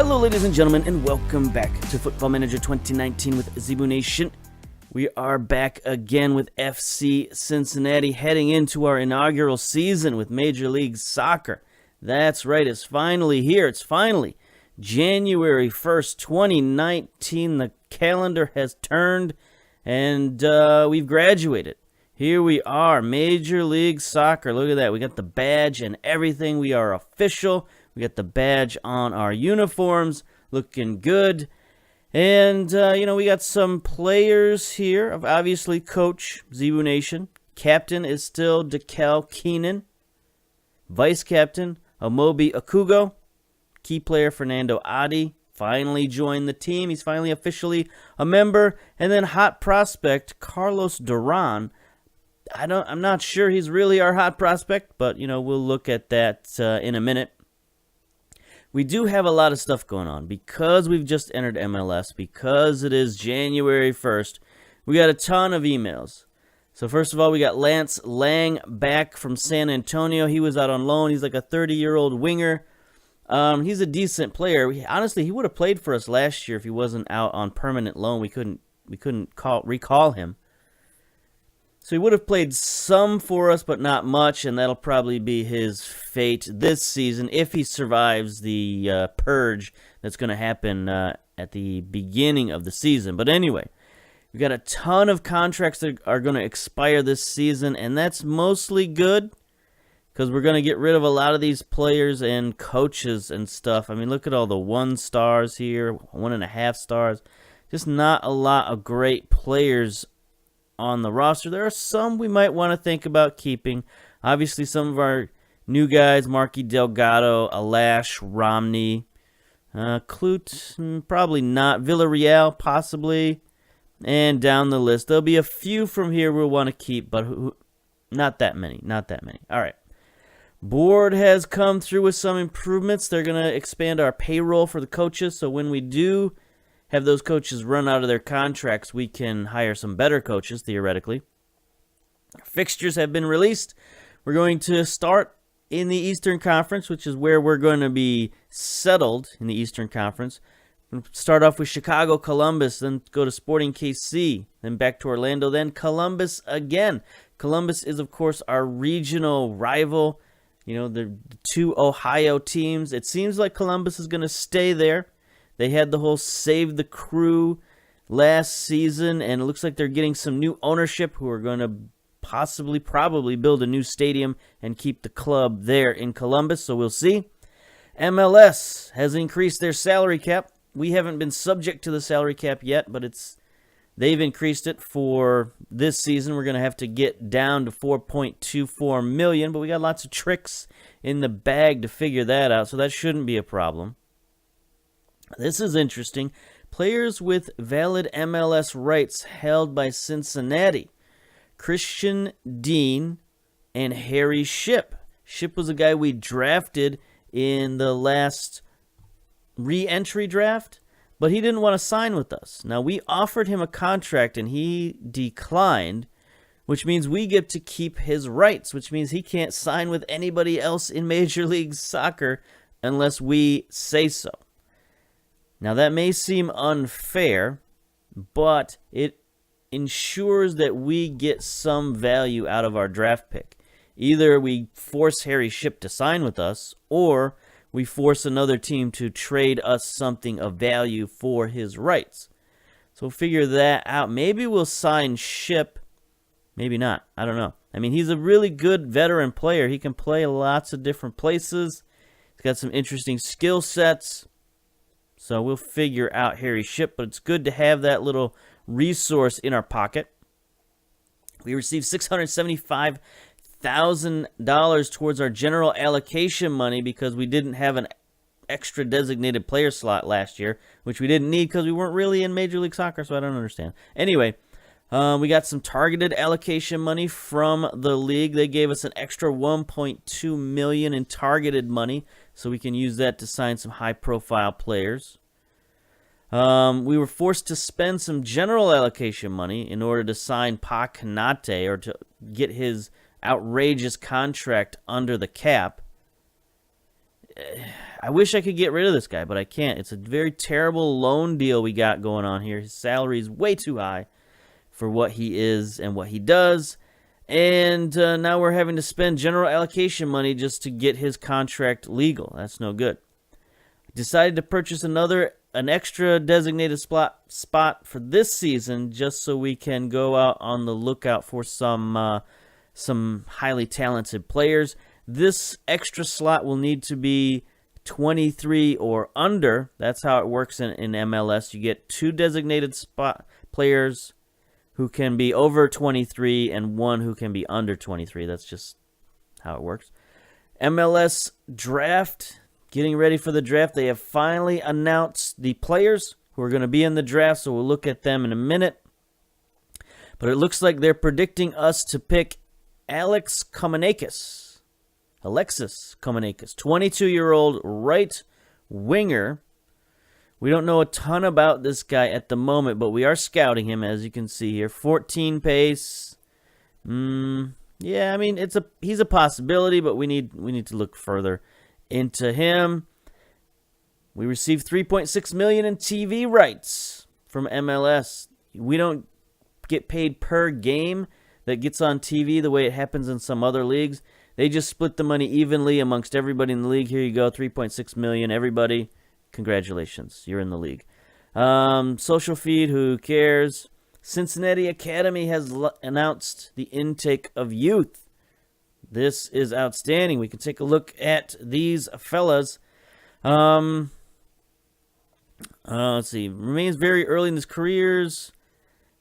Hello, ladies and gentlemen, and welcome back to Football Manager 2019 with Zebu Nation. We are back again with FC Cincinnati, heading into our inaugural season with Major League Soccer. That's right, it's finally here. It's finally January 1st, 2019. The calendar has turned, and we've graduated. Here we are, Major League Soccer. Look at that. We got the badge and everything. We are official. We got the badge on our uniforms, looking good. And, we got some players here. Obviously, Coach, Zebu Nation. Captain is still Dekel Keenan. Vice Captain, Amobi Akugo. Key player, Fernando Adi. Finally joined the team. He's finally officially a member. And then hot prospect, Carlos Duran. I'm not sure he's really our hot prospect, but, we'll look at that in a minute. We do have a lot of stuff going on because we've just entered MLS, because it is January 1st. We got a ton of emails. So first of all, we got Lance Lang back from San Antonio. He was out on loan. He's like a 30-year-old winger. He's a decent player. Honestly, he would have played for us last year if he wasn't out on permanent loan. We couldn't recall him. So he would have played some for us, but not much, and that'll probably be his fate this season if he survives the purge that's going to happen at the beginning of the season. But anyway, we got a ton of contracts that are going to expire this season, and that's mostly good because we're going to get rid of a lot of these players and coaches and stuff. I mean, look at all the 1 stars here, 1.5 stars. Just not a lot of great players on the roster. There are some we might want to think about keeping. Obviously, some of our new guys, Marky Delgado, Alash, Romney, Clute, probably not. Villarreal, possibly. And down the list. There'll be a few from here we'll want to keep, but not that many. All right. Board has come through with some improvements. They're going to expand our payroll for the coaches, so when we do have those coaches run out of their contracts, we can hire some better coaches, theoretically. Fixtures have been released. We're going to start in the Eastern Conference, which is where we're going to be settled in the Eastern Conference. We'll start off with Chicago, Columbus, then go to Sporting KC, then back to Orlando, then Columbus again. Columbus is, of course, our regional rival. The 2 Ohio teams. It seems like Columbus is going to stay there. They had the whole Save the Crew last season, and it looks like they're getting some new ownership who are going to probably build a new stadium and keep the club there in Columbus, so we'll see. MLS has increased their salary cap. We haven't been subject to the salary cap yet, but they've increased it for this season. We're going to have to get down to $4.24 million, but we got lots of tricks in the bag to figure that out, so that shouldn't be a problem. This is interesting. Players with valid MLS rights held by Cincinnati. Christian Dean and Harry Shipp. Shipp was a guy we drafted in the last re-entry draft, but he didn't want to sign with us. Now, we offered him a contract, and he declined, which means we get to keep his rights, which means he can't sign with anybody else in Major League Soccer unless we say so. Now, that may seem unfair, but it ensures that we get some value out of our draft pick. Either we force Harry Shipp to sign with us, or we force another team to trade us something of value for his rights. So figure that out. Maybe we'll sign Shipp. Maybe not. I don't know. I mean, he's a really good veteran player. He can play lots of different places. He's got some interesting skill sets. So we'll figure out Harry Shipp, but it's good to have that little resource in our pocket. We received $675,000 towards our general allocation money because we didn't have an extra designated player slot last year, which we didn't need because we weren't really in Major League Soccer, so I don't understand. Anyway, we got some targeted allocation money from the league. They gave us an extra $1.2 million in targeted money, so we can use that to sign some high-profile players. We were forced to spend some general allocation money in order to sign Pa Kanate, or to get his outrageous contract under the cap. I wish I could get rid of this guy, but I can't. It's a very terrible loan deal we got going on here. His salary is way too high for what he is and what he does. And now we're having to spend general allocation money just to get his contract legal. That's no good. Decided to purchase an extra designated spot for this season just so we can go out on the lookout for some highly talented players. This extra slot will need to be 23 or under. That's how it works in MLS. You get 2 designated spot players who can be over 23 and 1 who can be under 23. That's just how it works. MLS draft, getting ready for the draft. They have finally announced the players who are going to be in the draft, so we'll look at them in a minute. But it looks like they're predicting us to pick Alexis Komneakis, 22-year-old right winger. We don't know a ton about this guy at the moment, but we are scouting him, as you can see here. 14 pace. Yeah, I mean he's a possibility, but we need to look further into him. We received $3.6 million in TV rights from MLS. We don't get paid per game that gets on TV the way it happens in some other leagues. They just split the money evenly amongst everybody in the league. Here you go, $3.6 million. Everybody, congratulations, you're in the league. Social feed, who cares? Cincinnati Academy has announced the intake of youth. This is outstanding. We can take a look at these fellas. Let's see. Remains very early in his careers.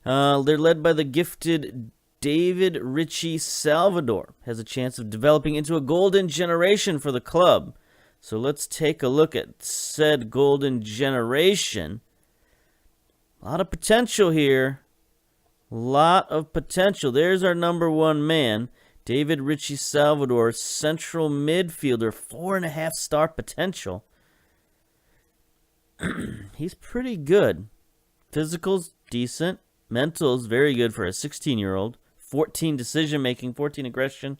They're led by the gifted David Ritchie Salvador. Has a chance of developing into a golden generation for the club. So let's take a look at said golden generation. A lot of potential here. A lot of potential. There's our number 1 man, David Ritchie Salvador, central midfielder, 4.5-star potential. He's pretty good. Physical's decent. Mental's very good for a 16-year-old. 14 decision-making, 14 aggression,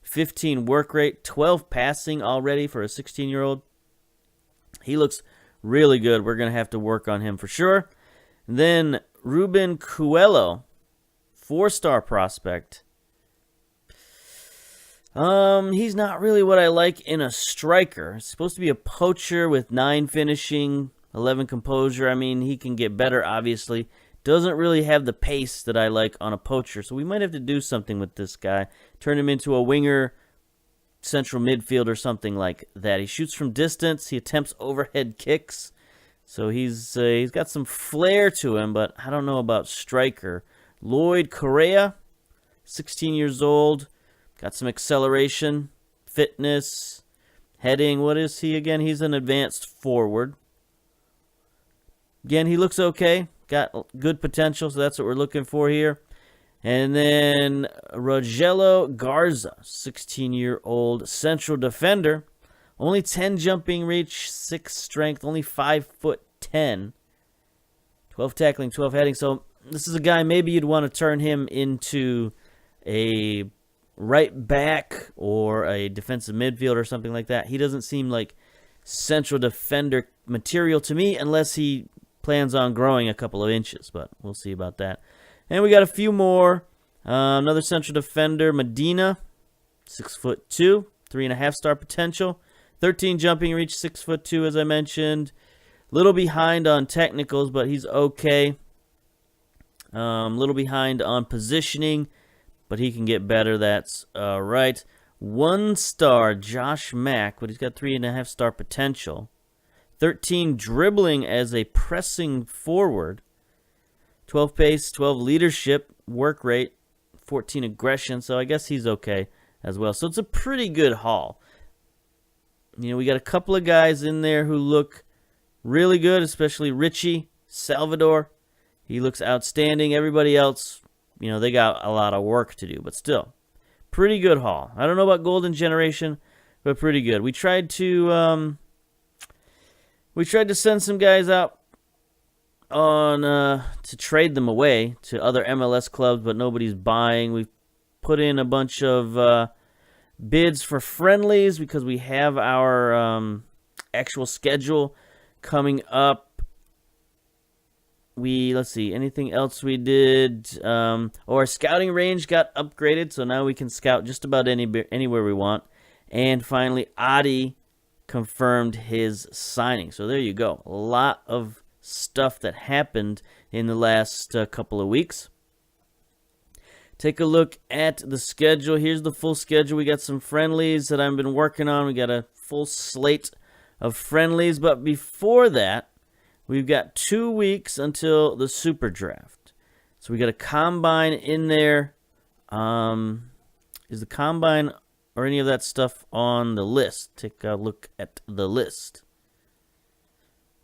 15 work rate, 12 passing already for a 16-year-old. He looks really good. We're going to have to work on him for sure. Then Ruben Coelho, 4-star prospect. He's not really what I like in a striker. He's supposed to be a poacher with 9 finishing, 11 composure. I mean, he can get better, obviously. Doesn't really have the pace that I like on a poacher, so we might have to do something with this guy. Turn him into a winger, central midfield, or something like that. He shoots from distance. He attempts overhead kicks. So he's got some flair to him, but I don't know about striker. Lloyd Correa, 16 years old. Got some acceleration, fitness, heading. What is he again? He's an advanced forward. Again, he looks okay. Got good potential, so that's what we're looking for here. And then Rogelio Garza, 16-year-old central defender. Only 10 jumping reach, 6 strength, only 5'10". 12 tackling, 12 heading. So this is a guy, maybe you'd want to turn him into a right back or a defensive midfield or something like that. He doesn't seem like central defender material to me unless he plans on growing a couple of inches, but we'll see about that. And we got a few more. Another central defender, Medina, 6'2", 3.5-star potential. 13 jumping reach, 6'2", as I mentioned. Little behind on technicals, but he's okay. Little behind on positioning, but he can get better. That's right. 1-star, Josh Mack, but he's got 3.5-star potential. 13 dribbling as a pressing forward. 12 pace, 12 leadership, work rate, 14 aggression. So I guess he's okay as well. So it's a pretty good haul. You know, we got a couple of guys in there who look really good, especially Richie Salvador. He looks outstanding. Everybody else, you know, they got a lot of work to do, but still, pretty good haul. I don't know about Golden Generation, but pretty good. We tried to send some guys out on to trade them away to other MLS clubs, but nobody's buying. We've put in a bunch of bids for friendlies because we have our actual schedule coming up. Let's see, anything else we did? Our scouting range got upgraded, so now we can scout just about anywhere we want. And finally, Adi confirmed his signing. So there you go. A lot of stuff that happened in the last couple of weeks. Take a look at the schedule. Here's the full schedule. We got some friendlies that I've been working on. We got a full slate of friendlies. But before that, we've got 2 weeks until the Superdraft. So we got a combine in there. Is the combine or any of that stuff on the list? Take a look at the list.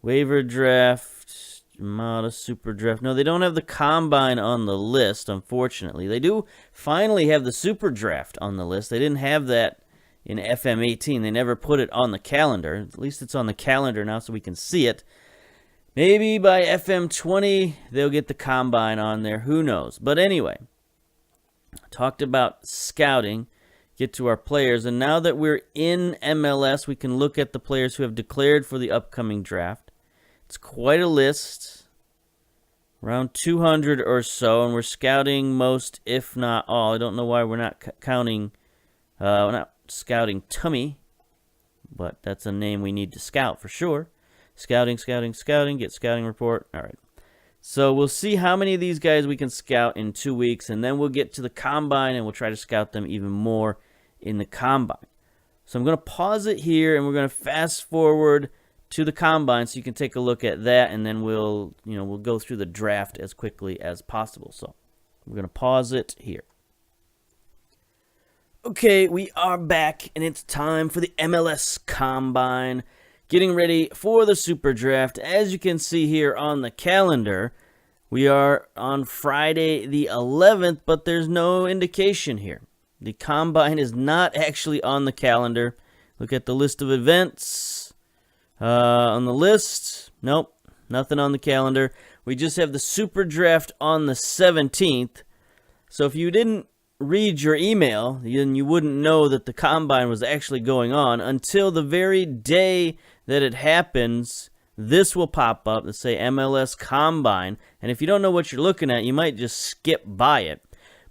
Waiver draft, Mata Superdraft. No, they don't have the combine on the list, unfortunately. They do finally have the Superdraft on the list. They didn't have that in FM18. They never put it on the calendar. At least it's on the calendar now so we can see it. Maybe by FM20, they'll get the combine on there. Who knows? But anyway, talked about scouting, get to our players. And now that we're in MLS, we can look at the players who have declared for the upcoming draft. It's quite a list, around 200 or so. And we're scouting most, if not all. I don't know why we're not we're not scouting Tummy, but that's a name we need to scout for sure. Scouting, get scouting report. All right. So we'll see how many of these guys we can scout in 2 weeks, and then we'll get to the combine, and we'll try to scout them even more in the combine. So I'm going to pause it here, and we're going to fast forward to the combine so you can take a look at that, and then we'll go through the draft as quickly as possible. So we're going to pause it here. Okay, we are back, and it's time for the MLS Combine. Getting ready for the Superdraft. As you can see here on the calendar, we are on Friday the 11th, but there's no indication here. The Combine is not actually on the calendar. Look at the list of events. On the list, nope, nothing on the calendar. We just have the Superdraft on the 17th. So if you didn't read your email, then you wouldn't know that the Combine was actually going on until the very day that it happens. This will pop up and say MLS Combine, and if you don't know what you're looking at, you might just skip by it.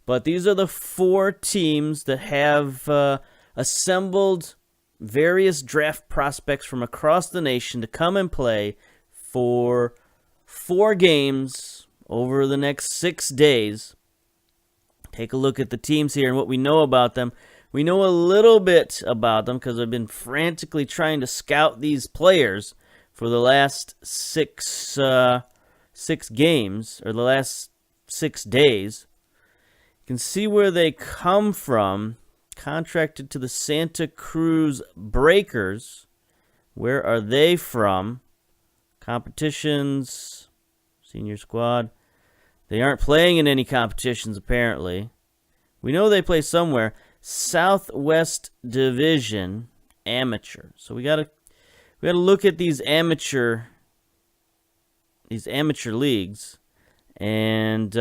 But these are the 4 teams that have assembled various draft prospects from across the nation to come and play for 4 games over the next 6 days. Take a look at the teams here and what we know about them. We know a little bit about them because I've been frantically trying to scout these players for the last 6 games, or the last 6 days. You can see where they come from. Contracted to the Santa Cruz Breakers. Where are they from? Competitions, senior squad. They aren't playing in any competitions, apparently. We know they play somewhere. Southwest Division Amateur. So we gotta look at these amateur leagues, and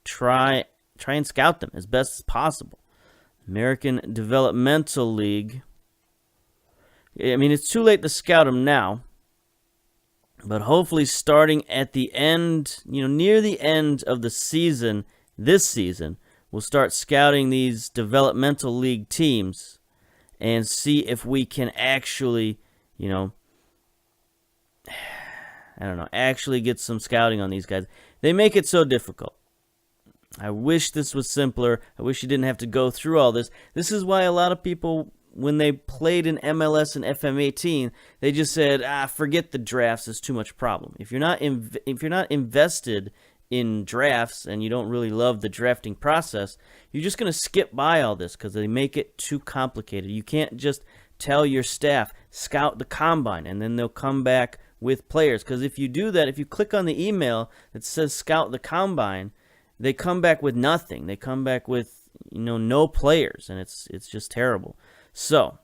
try and scout them as best as possible. American Developmental League. I mean, it's too late to scout them now, but hopefully starting at the end, near the end of the season, this season, we'll start scouting these developmental league teams and see if we can actually, actually get some scouting on these guys. They make it so difficult. I wish this was simpler. I wish you didn't have to go through all this. This is why a lot of people, when they played in MLS and FM18, they just said, forget the drafts, it's too much problem. If you're not invested in drafts and you don't really love the drafting process, you're just going to skip by all this because they make it too complicated. You can't just tell your staff, scout the combine, and then they'll come back with players. Because if you do that, if you click on the email that says scout the combine, they come back with nothing. They come back with no players, and it's just terrible. So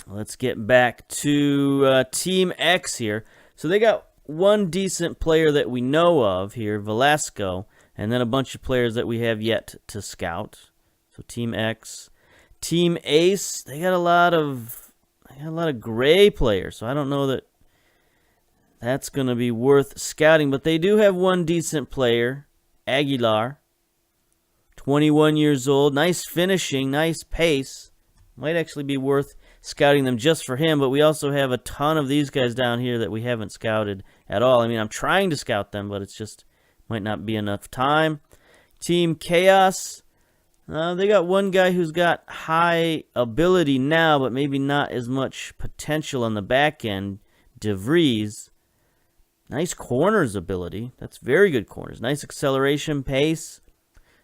let's get back to Team X here. So they got one decent player that we know of here, Velasco, and then a bunch of players that we have yet to scout. So Team X. Team Ace, they got a lot of they got a lot of gray players, so I don't know that that's going to be worth scouting. But they do have one decent player, Aguilar, 21 years old, nice finishing, nice pace. Might actually be worth scouting them just for him, but we also have a ton of these guys down here that we haven't scouted at all. I mean, I'm trying to scout them, but it's just might not be enough time. Team Chaos, they got one guy who's got high ability now, but maybe not as much potential on the back end, DeVries. Nice corners ability. That's very good corners. Nice acceleration, pace.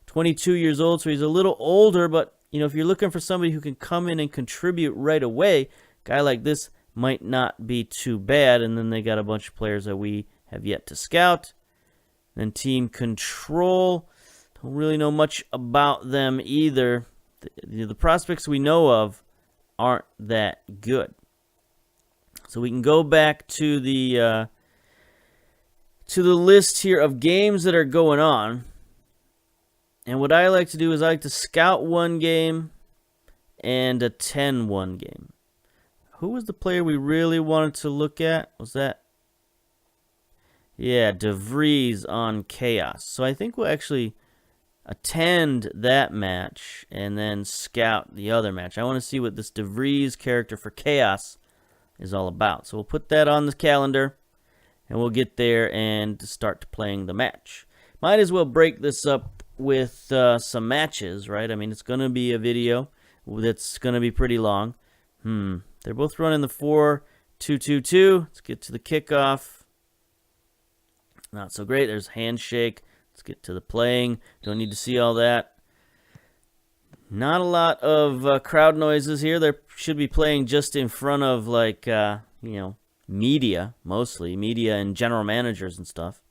22 years old, so he's a little older, but if you're looking for somebody who can come in and contribute right away, a guy like this might not be too bad. And then they got a bunch of players that we have yet to scout. Then Team Control, don't really know much about them either. The prospects we know of aren't that good. So we can go back to the list here of games that are going on. And what I like to do is I like to scout one game and attend one game. Who was the player we really wanted to look at? Was that? Yeah, DeVries on Chaos. So I think we'll actually attend that match and then scout the other match. I want to see what this DeVries character for Chaos is all about. So we'll put that on the calendar and we'll get there and start playing the match. Might as well break this up with some matches, right? I mean, it's going to be a video that's going to be pretty long. They're both running the 4-2-2-2. Let's get to the kickoff. Not so great. There's handshake. Let's get to the playing. Don't need to see all that. Not a lot of crowd noises here. They should be playing just in front of, like, media, mostly. Media and general managers and stuff.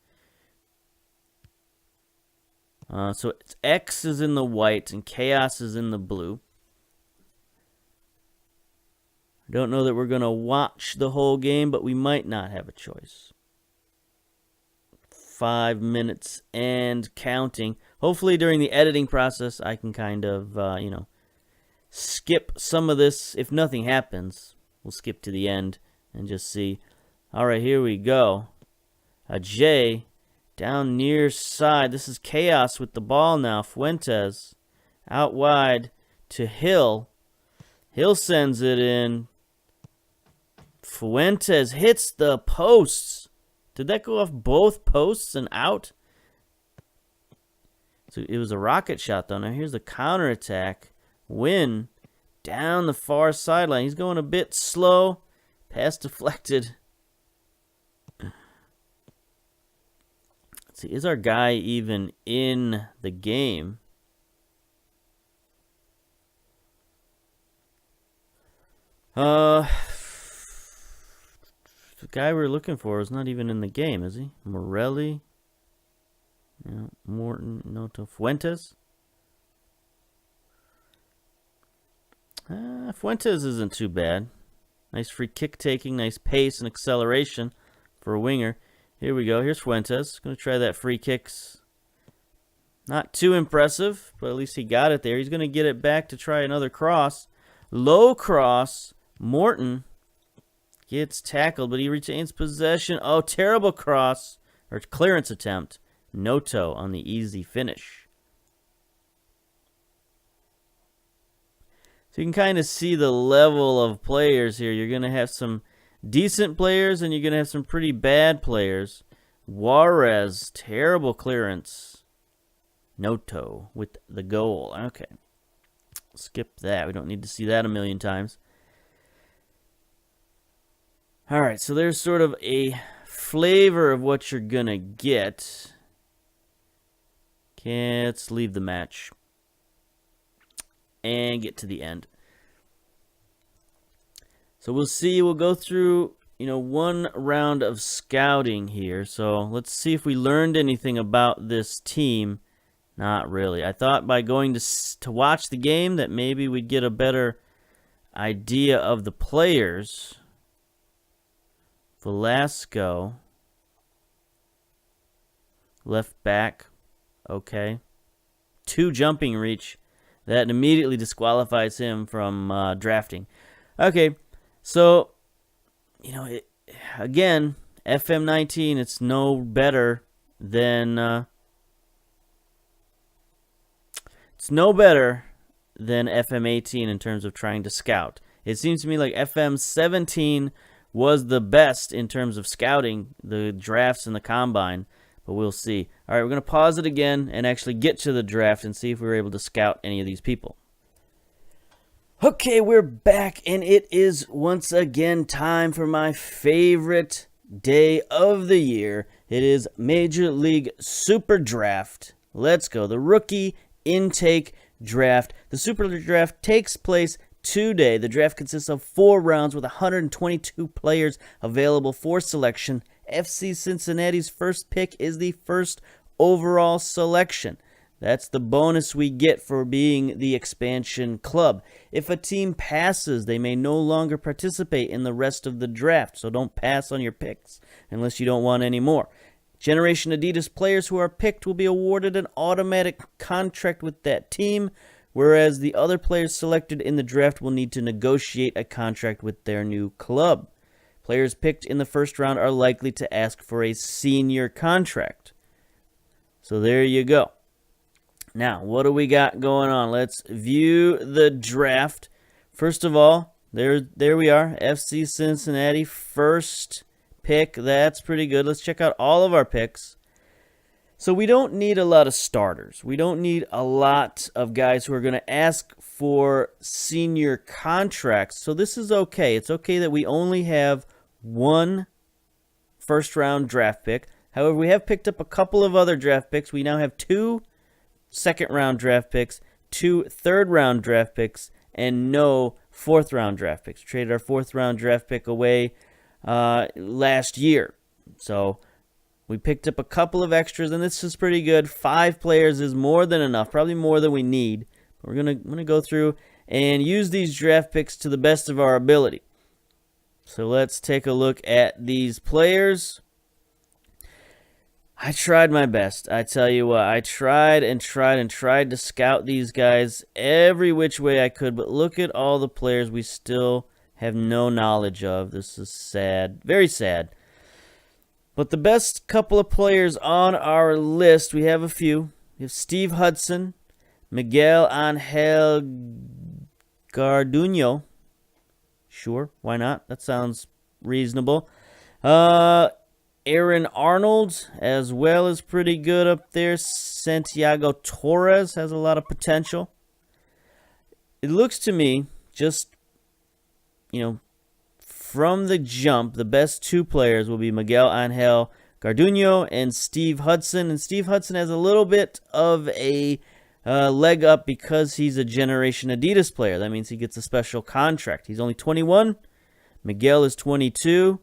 So it's X is in the white and Chaos is in the blue. I don't know that we're going to watch the whole game, but we might not have a choice. 5 minutes and counting. Hopefully during the editing process, I can kind of, skip some of this. If nothing happens, we'll skip to the end and just see. All right, here we go. A J. Down near side. This is Chaos with the ball now. Fuentes out wide to Hill. Hill sends it in. Fuentes hits the posts. Did that go off both posts and out? So it was a rocket shot, though. Now here's the counterattack. Win down the far sideline. He's going a bit slow. Pass deflected. See, is our guy even in the game? The guy we're looking for is not even in the game, is he? Morelli? Yeah, Morton, Noto, Fuentes? Fuentes isn't too bad. Nice free kick taking, nice pace and acceleration for a winger. Here we go. Here's Fuentes. Going to try that free kicks. Not too impressive, but at least he got it there. He's going to get it back to try another cross. Low cross. Morton gets tackled, but he retains possession. Oh, terrible cross. Or clearance attempt. Noto on the easy finish. So you can kind of see the level of players here. You're going to have some decent players, and you're going to have some pretty bad players. Juarez, terrible clearance. Noto with the goal. Okay. Skip that. We don't need to see that a million times. All right, so there's sort of a flavor of what you're going to get. Okay, let's leave the match and get to the end. So we'll see. We'll go through, one round of scouting here. So let's see if we learned anything about this team. Not really. I thought by going to watch the game that maybe we'd get a better idea of the players. Velasco. Left back. Okay. 2 jumping reach. That immediately disqualifies him from drafting. Okay. So, again, FM19, it's no better than FM18 in terms of trying to scout. It seems to me like FM17 was the best in terms of scouting the drafts and the combine, but we'll see. All right, we're going to pause it again and actually get to the draft and see if we were able to scout any of these people. Okay, we're back, and it is once again time for my favorite day of the year. It is Major League Superdraft. Let's go. The rookie intake draft. The Superdraft takes place today. The draft consists of 4 rounds with 122 players available for selection. FC Cincinnati's first pick is the first overall selection. That's the bonus we get for being the expansion club. If a team passes, they may no longer participate in the rest of the draft, so don't pass on your picks unless you don't want any more. Generation Adidas players who are picked will be awarded an automatic contract with that team, whereas the other players selected in the draft will need to negotiate a contract with their new club. Players picked in the first round are likely to ask for a senior contract. So there you go. Now, what do we got going on? Let's view the draft. First of all, there we are. FC Cincinnati, first pick. That's pretty good. Let's check out all of our picks. So we don't need a lot of starters. We don't need a lot of guys who are going to ask for senior contracts. So this is okay. It's okay that we only have 1 first-round draft pick. However, we have picked up a couple of other draft picks. We now have 2 second-round draft picks, 2 third-round draft picks, and no 4th-round draft picks. We traded our 4th-round draft pick away last year. So we picked up a couple of extras, and this is pretty good. 5 players is more than enough, probably more than we need. We're gonna go through and use these draft picks to the best of our ability. So let's take a look at these players. I tried my best. I tell you what, I tried to scout these guys every which way I could, but look at all the players we still have no knowledge of. This is sad, very sad. But the best couple of players on our list, we have a few. We have Steve Hudson, Miguel Angel Garduño. Sure, why not? That sounds reasonable. Aaron Arnold, as well, is pretty good up there. Santiago Torres has a lot of potential. It looks to me, just, from the jump, the best 2 players will be Miguel Angel Garduño and Steve Hudson. And Steve Hudson has a little bit of a leg up because he's a Generation Adidas player. That means he gets a special contract. He's only 21. Miguel is 22.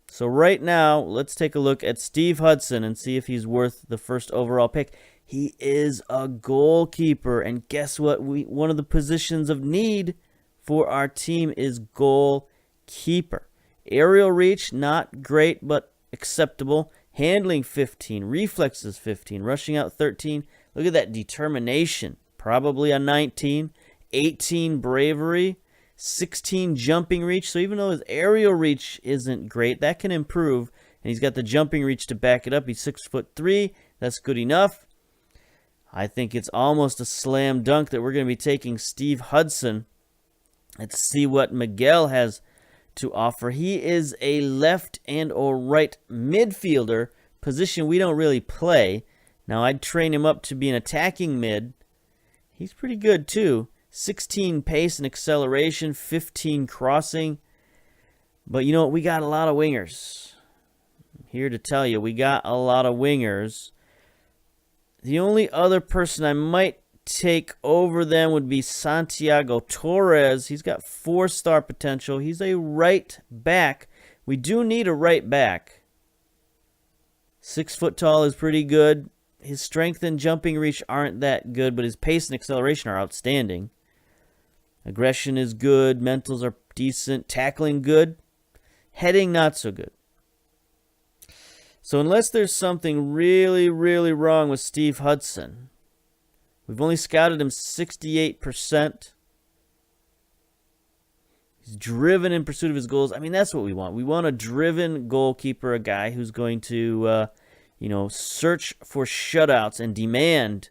So right now, let's take a look at Steve Hudson and see if he's worth the first overall pick. He is a goalkeeper, and guess what? One of the positions of need for our team is goalkeeper. Aerial reach, not great, but acceptable. Handling, 15. Reflexes, 15. Rushing out, 13. Look at that determination. Probably a 19. 18 bravery. 16 jumping reach. So even though his aerial reach isn't great, that can improve. And he's got the jumping reach to back it up. He's 6'3". That's good enough. I think it's almost a slam dunk that we're going to be taking Steve Hudson. Let's see what Miguel has to offer. He is a left and or right midfielder, position we don't really play. Now, I'd train him up to be an attacking mid. He's pretty good, too. 16 pace and acceleration, 15 crossing. But you know what? We got a lot of wingers. I'm here to tell you, we got a lot of wingers. The only other person I might take over them would be Santiago Torres. He's got 4-star potential. He's a right back. We do need a right back. 6 foot tall is pretty good. His strength and jumping reach aren't that good, but his pace and acceleration are outstanding. Aggression is good. Mentals are decent. Tackling good. Heading not so good. So unless there's something really, really wrong with Steve Hudson, we've only scouted him 68%. He's driven in pursuit of his goals. I mean, that's what we want. We want a driven goalkeeper, a guy who's going to, search for shutouts and demand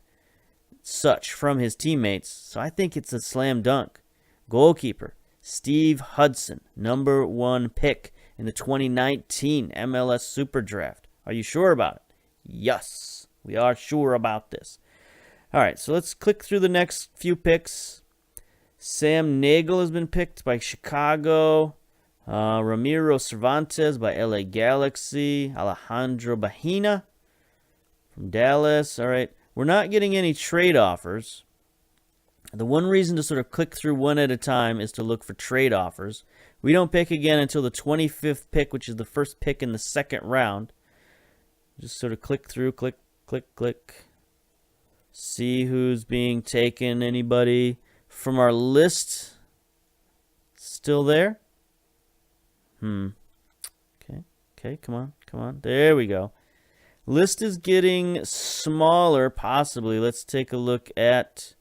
such from his teammates. So I think it's a slam dunk. Goalkeeper, Steve Hudson, number 1 pick in the 2019 MLS Superdraft. Are you sure about it? Yes, we are sure about this. All right, so let's click through the next few picks. Sam Nagel has been picked by Chicago. Ramiro Cervantes by LA Galaxy. Alejandro Bahina from Dallas. All right, we're not getting any trade offers. The one reason to sort of click through one at a time is to look for trade offers. We don't pick again until the 25th pick, which is the first pick in the second round. Just sort of click through, click, click, click. See who's being taken. Anybody from our list still there? Okay, come on. There we go. List is getting smaller, possibly. Let's take a look at...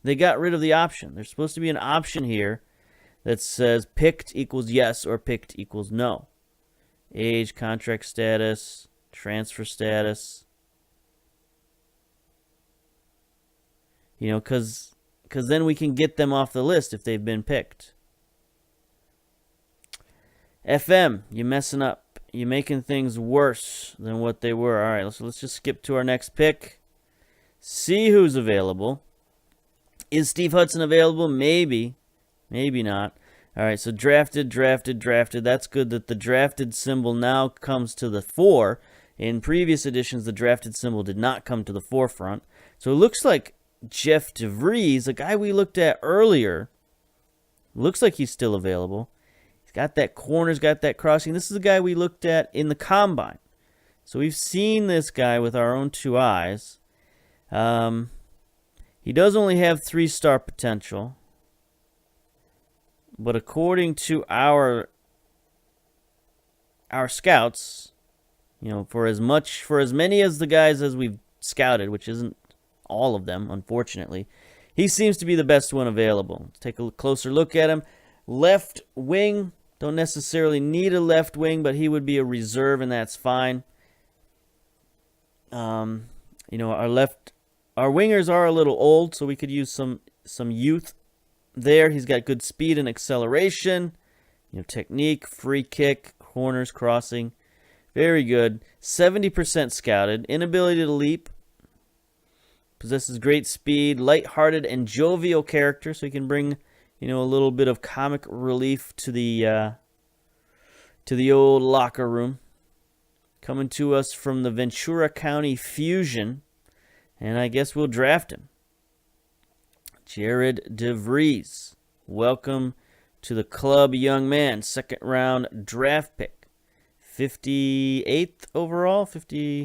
They got rid of the option. There's supposed to be an option here that says picked equals yes or picked equals no. Age, contract status, transfer status. Because then we can get them off the list if they've been picked. FM, you messing up. You're making things worse than what they were. All right, let's just skip to our next pick. See who's available. Is Steve Hudson available? Maybe. Maybe not. All right, so drafted. That's good that the drafted symbol now comes to the fore. In previous editions, the drafted symbol did not come to the forefront. So it looks like Jeff DeVries, a guy we looked at earlier, looks like he's still available. He's got that corner, he's got that crossing. This is the guy we looked at in the combine. So we've seen this guy with our own 2 eyes. He does only have 3-star potential. But according to our scouts, for as many as the guys as we've scouted, which isn't all of them, unfortunately, he seems to be the best one available. Let's take a closer look at him. Left wing, don't necessarily need a left wing, but he would be a reserve, and that's fine. Our wingers are a little old, so we could use some youth there. He's got good speed and acceleration, technique, free kick, corners, crossing. Very good. 70% scouted. Inability to leap. Possesses great speed, light-hearted, and jovial character, so he can bring, a little bit of comic relief to the old locker room. Coming to us from the Ventura County Fusion, and I guess we'll draft him. Jared DeVries, welcome to the club, young man. 2nd round draft pick. 58th overall? 25th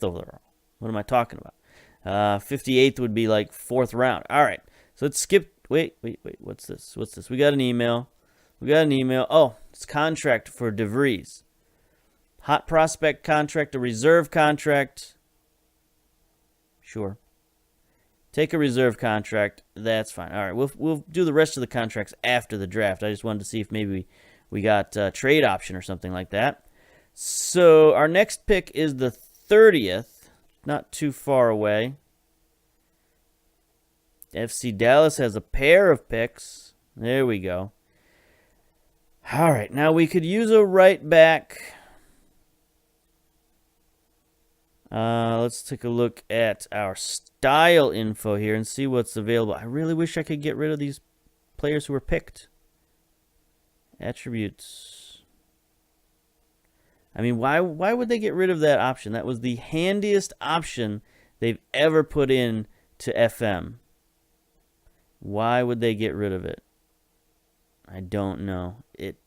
overall. What am I talking about? 58th would be like 4th round. All right, so let's skip. Wait. What's this? We got an email. Oh, it's contract for DeVries. Hot prospect contract, a reserve contract. Sure. Take a reserve contract. That's fine. All right, we'll do the rest of the contracts after the draft. I just wanted to see if maybe we got a trade option or something like that. So our next pick is the 30th. Not too far away. FC Dallas has a pair of picks. There we go. All right, now we could use a right back. Let's take a look at our style info here and see what's available. I really wish I could get rid of these players who were picked. Attributes. I mean, why would they get rid of that option? That was the handiest option they've ever put in to FM. Why would they get rid of it? I don't know. It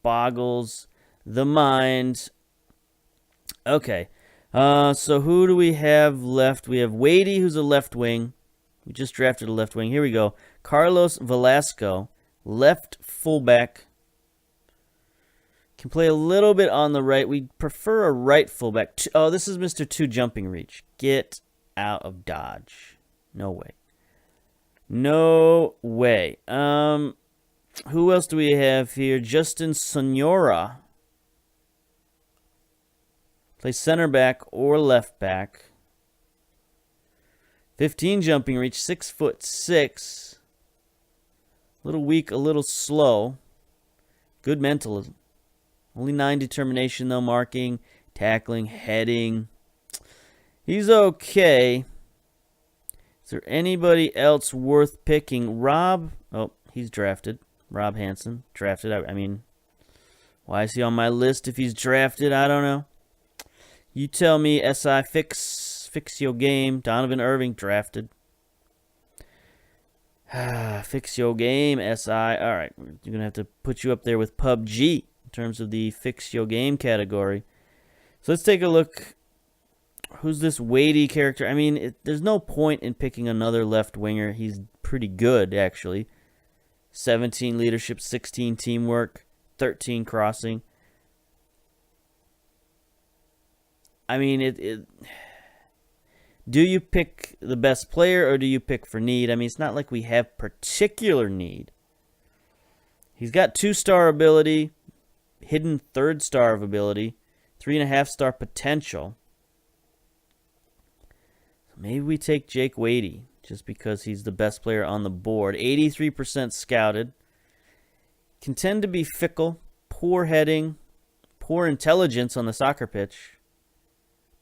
boggles the mind. Okay. So who do we have left? We have Wadey, who's a left wing. We just drafted a left wing. Here we go. Carlos Velasco, left fullback. Can play a little bit on the right. We prefer a right fullback. Oh, this is Mr. 2 jumping reach. Get out of Dodge. No way. No way. Who else do we have here? Justin Sonora. Play center back or left back. 15 jumping reach, 6'6". A little weak, a little slow. Good mentalism. Only 9 determination though, marking, tackling, heading. He's okay. Is there anybody else worth picking? Rob, oh, he's drafted. Rob Hansen, drafted. I mean, why is he on my list if he's drafted? I don't know. You tell me, SI, fix your game. Donovan Irving, drafted. Fix your game, SI. All right, we're going to have to put you up there with PUBG in terms of the fix your game category. So let's take a look. Who's this weighty character? I mean, there's no point in picking another left winger. He's pretty good, actually. 17 leadership, 16 teamwork, 13 crossing. I mean, do you pick the best player or do you pick for need? I mean, it's not like we have particular need. He's got 2-star ability, hidden 3rd-star of ability, 3.5-star potential. So maybe we take Jake Wadey just because he's the best player on the board. 83% scouted. Can tend to be fickle, poor heading, poor intelligence on the soccer pitch.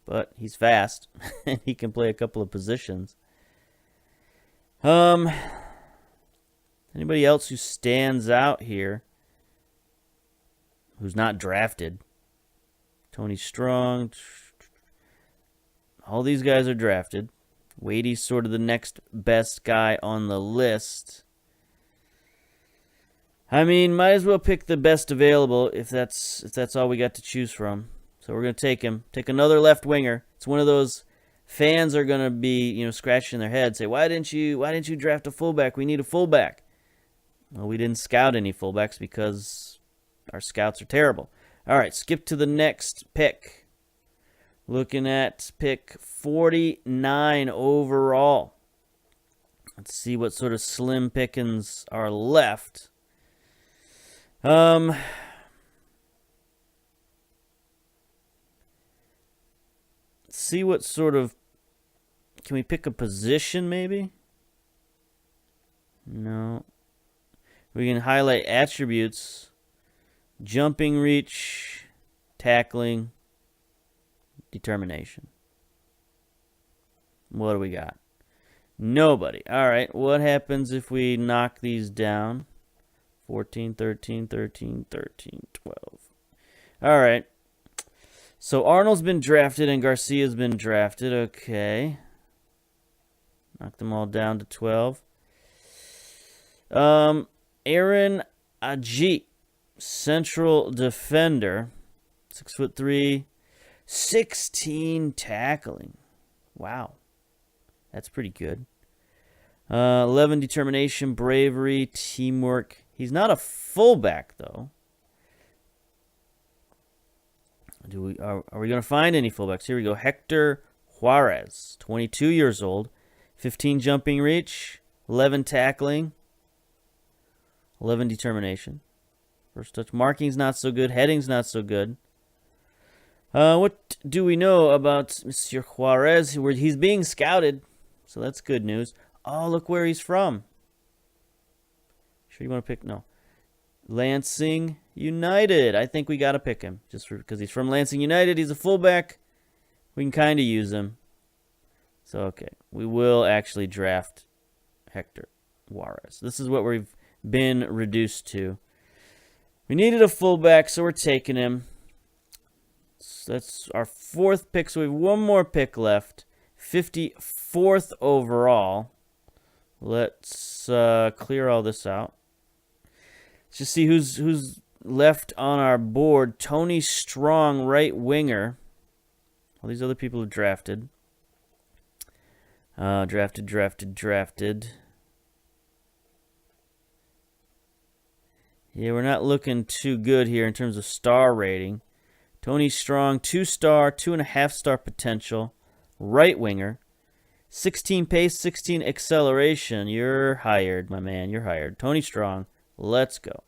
But he's fast, and he can play a couple of positions. Anybody else who stands out here who's not drafted? Tony Strong. All these guys are drafted. Wadey's sort of the next best guy on the list. I mean, might as well pick the best available if that's all we got to choose from. So we're going to take him. Take another left winger. It's one of those fans are going to be, scratching their head, say, why didn't you draft a fullback? We need a fullback. Well, we didn't scout any fullbacks because our scouts are terrible. All right, skip to the next pick. Looking at pick 49 overall. Let's see what sort of slim pickings are left. See what sort of... Can we pick a position, maybe? No. We can highlight attributes. Jumping reach, tackling, determination. What do we got? Nobody. All right, what happens if we knock these down? 14, 13, 13, 13, 12. All right. So Arnold's been drafted and Garcia's been drafted. Okay. Knock them all down to 12. Aaron Ajit, central defender. 6'3", 16 tackling. Wow. That's pretty good. 11 determination, bravery, teamwork. He's not a fullback, though. Are we going to find any fullbacks? Here we go. Hector Juarez, 22 years old, 15 jumping reach, 11 tackling, 11 determination. First touch marking's not so good. Heading's not so good. What do we know about Monsieur Juarez? He's being scouted, so that's good news. Oh, look where he's from. Sure you want to pick? No. Lansing United. I think we got to pick him just because he's from Lansing United. He's a fullback. We can kind of use him. So, okay. We will actually draft Hector Juarez. This is what we've been reduced to. We needed a fullback, so we're taking him. So that's our 4th pick. So we have one more pick left. 54th overall. Let's clear all this out. Let's just see who's left on our board. Tony Strong, right winger. All these other people have drafted. Drafted. Yeah, we're not looking too good here in terms of star rating. Tony Strong, 2-star, 2.5-star potential. Right winger. 16 pace, 16 acceleration. You're hired, my man. You're hired. Tony Strong, let's go.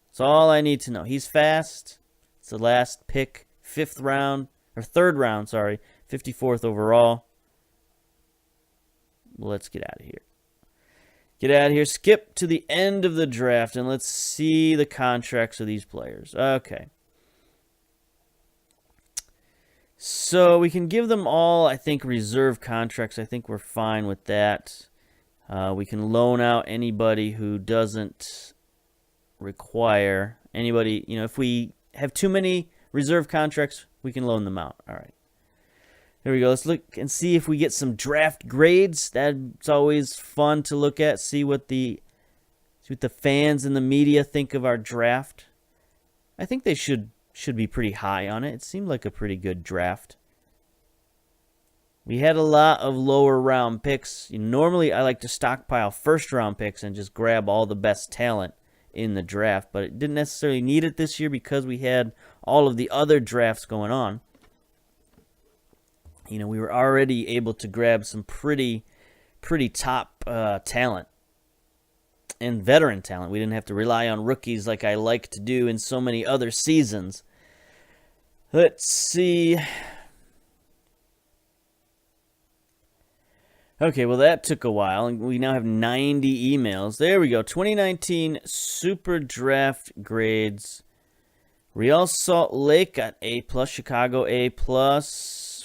That's all I need to know. He's fast. It's the last pick, third round, 54th overall. Let's get out of here. Get out of here. Skip to the end of the draft, and let's see the contracts of these players. Okay. So we can give them all, I think, reserve contracts. I think we're fine with that. We can loan out anybody who doesn't require anybody. If we have too many reserve contracts, we can loan them out. All right. There we go. Let's look and see if we get some draft grades. That's always fun to look at. See what the fans and the media think of our draft. I think they should be pretty high on it. It seemed like a pretty good draft. We had a lot of lower round picks. Normally, I like to stockpile first round picks and just grab all the best talent in the draft, but it didn't necessarily need it this year because we had all of the other drafts going on. We were already able to grab some pretty top talent and veteran talent. We didn't have to rely on rookies like I like to do in so many other seasons. Let's see. Okay, well, that took a while, and we now have 90 emails. There we go. 2019 Superdraft grades. Real Salt Lake got A+, Chicago A+.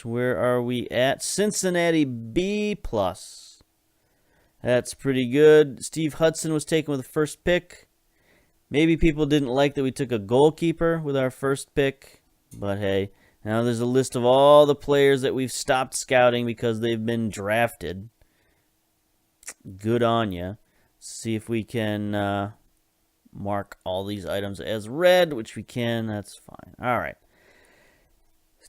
Where are we at? Cincinnati B+. That's pretty good. Steve Hudson was taken with the first pick. Maybe people didn't like that we took a goalkeeper with our first pick. But hey, now there's a list of all the players that we've stopped scouting because they've been drafted. Good on ya. See if we can mark all these items as read, which we can. That's fine. All right.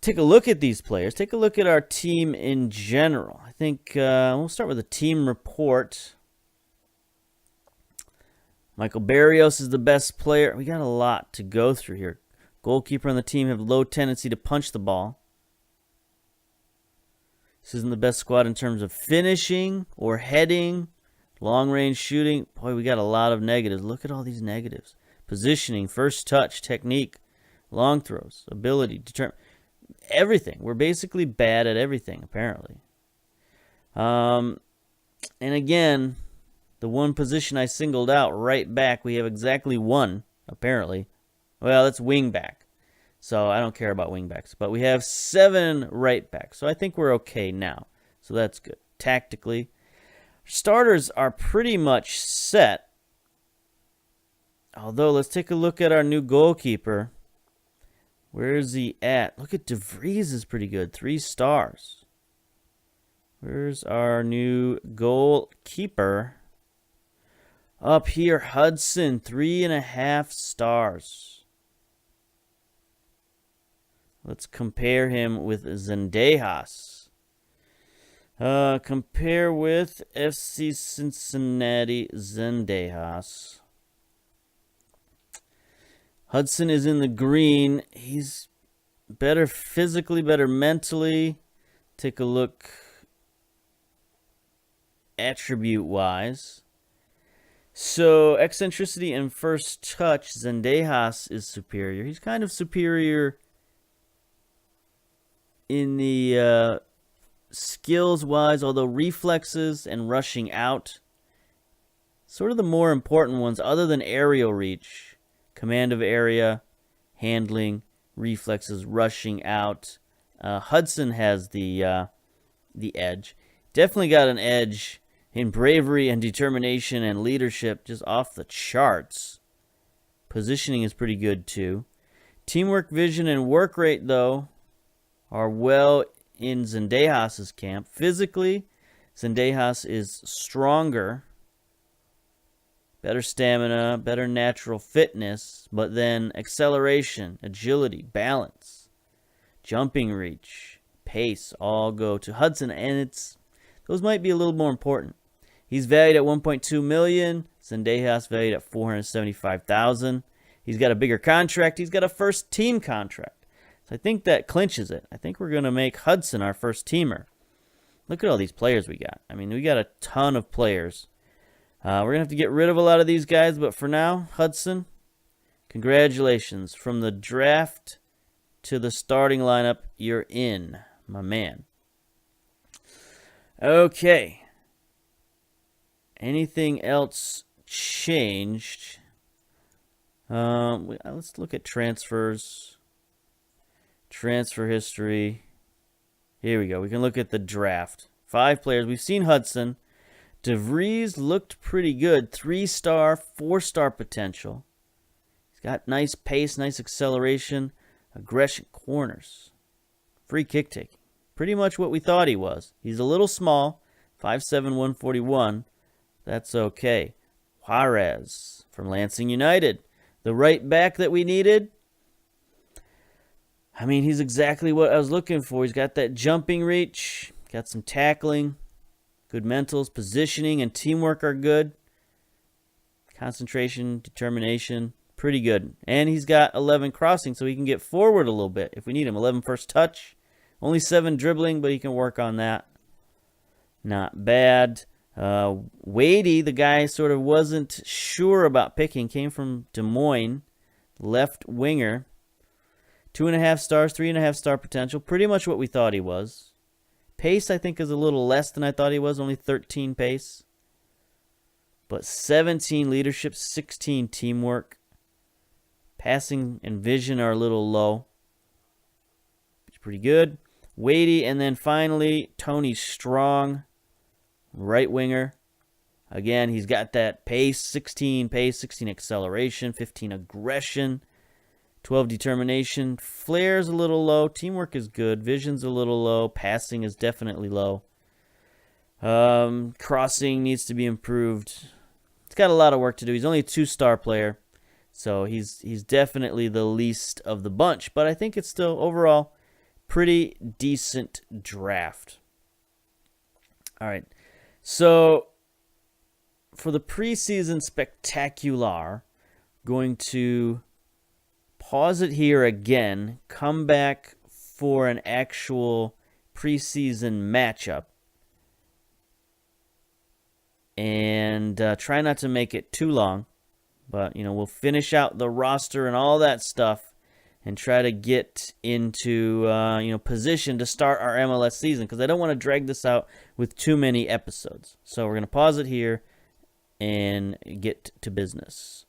Take a look at these players. Take a look at our team in general. I think we'll start with a team report. Michael Barrios is the best player. We got a lot to go through here. Goalkeeper on the team have low tendency to punch the ball. This isn't the best squad in terms of finishing or heading, long-range shooting. Boy, we got a lot of negatives. Look at all these negatives. Positioning, first touch, technique, long throws, ability, everything. We're basically bad at everything, apparently. And again, the one position I singled out, right back, we have exactly one, apparently. Well, that's wing back. So I don't care about wing backs. But we have 7 right backs. So I think we're okay now. So that's good. Tactically, starters are pretty much set. Although, let's take a look at our new goalkeeper. Where's he at? Look at DeVries is pretty good. 3 stars. Where's our new goalkeeper? Up here, Hudson, 3.5 stars. Let's compare him with Zendejas. Compare with FC Cincinnati Zendejas. Hudson is in the green. He's better physically, better mentally. Take a look attribute-wise. So, eccentricity and first touch, Zendejas is superior. He's kind of superior in the skills-wise, although reflexes and rushing out, sort of the more important ones, other than aerial reach. Command of area, handling, reflexes, rushing out. Hudson has the edge. Definitely got an edge in bravery and determination and leadership, just off the charts. Positioning is pretty good too. Teamwork, vision, and work rate, though, are well in Zendejas' camp. Physically, Zendejas is stronger. Better stamina, better natural fitness, but then acceleration, agility, balance, jumping reach, pace all go to Hudson, and those might be a little more important. He's valued at $1.2 million. Zendejas valued at $475,000. He's got a bigger contract. He's got a first team contract. So I think that clinches it. I think we're going to make Hudson our first teamer. Look at all these players we got. I mean, we got a ton of players. We're going to have to get rid of a lot of these guys, but for now, Hudson, congratulations. From the draft to the starting lineup, you're in, my man. Okay. Anything else changed? Let's look at transfers. Transfer history. Here we go. We can look at the draft. 5 players. We've seen Hudson. DeVries looked pretty good. 3-star, 4-star potential. He's got nice pace, nice acceleration, aggression, corners, free kick taking. Pretty much what we thought he was. He's a little small, 5'7", 141. That's okay. Juarez from Lansing United. The right back that we needed. I mean, he's exactly what I was looking for. He's got that jumping reach, got some tackling, good mentals, positioning, and teamwork are good. Concentration, determination, pretty good. And he's got 11 crossing, so he can get forward a little bit if we need him. 11 first touch. Only 7 dribbling, but he can work on that. Not bad. Wadey, the guy sort of wasn't sure about picking, came from Des Moines, left winger. 2.5 stars, 3.5 star potential. Pretty much what we thought he was. Pace, I think, is a little less than I thought he was. Only 13 pace. But 17 leadership, 16 teamwork. Passing and vision are a little low. It's pretty good. Wadey, and then finally, Tony Strong, right winger. Again, he's got that pace, 16 pace, 16 acceleration, 15 aggression, 12 determination. Flair's a little low. Teamwork is good. Vision's a little low. Passing is definitely low. Crossing needs to be improved. He's got a lot of work to do. He's only a 2-star player, so he's definitely the least of the bunch. But I think it's still, overall, pretty decent draft. All right. So, for the preseason spectacular, going to pause it here again, come back for an actual preseason matchup, and try not to make it too long. But, we'll finish out the roster and all that stuff and try to get into, position to start our MLS season, because I don't want to drag this out with too many episodes. So we're going to pause it here and get to business.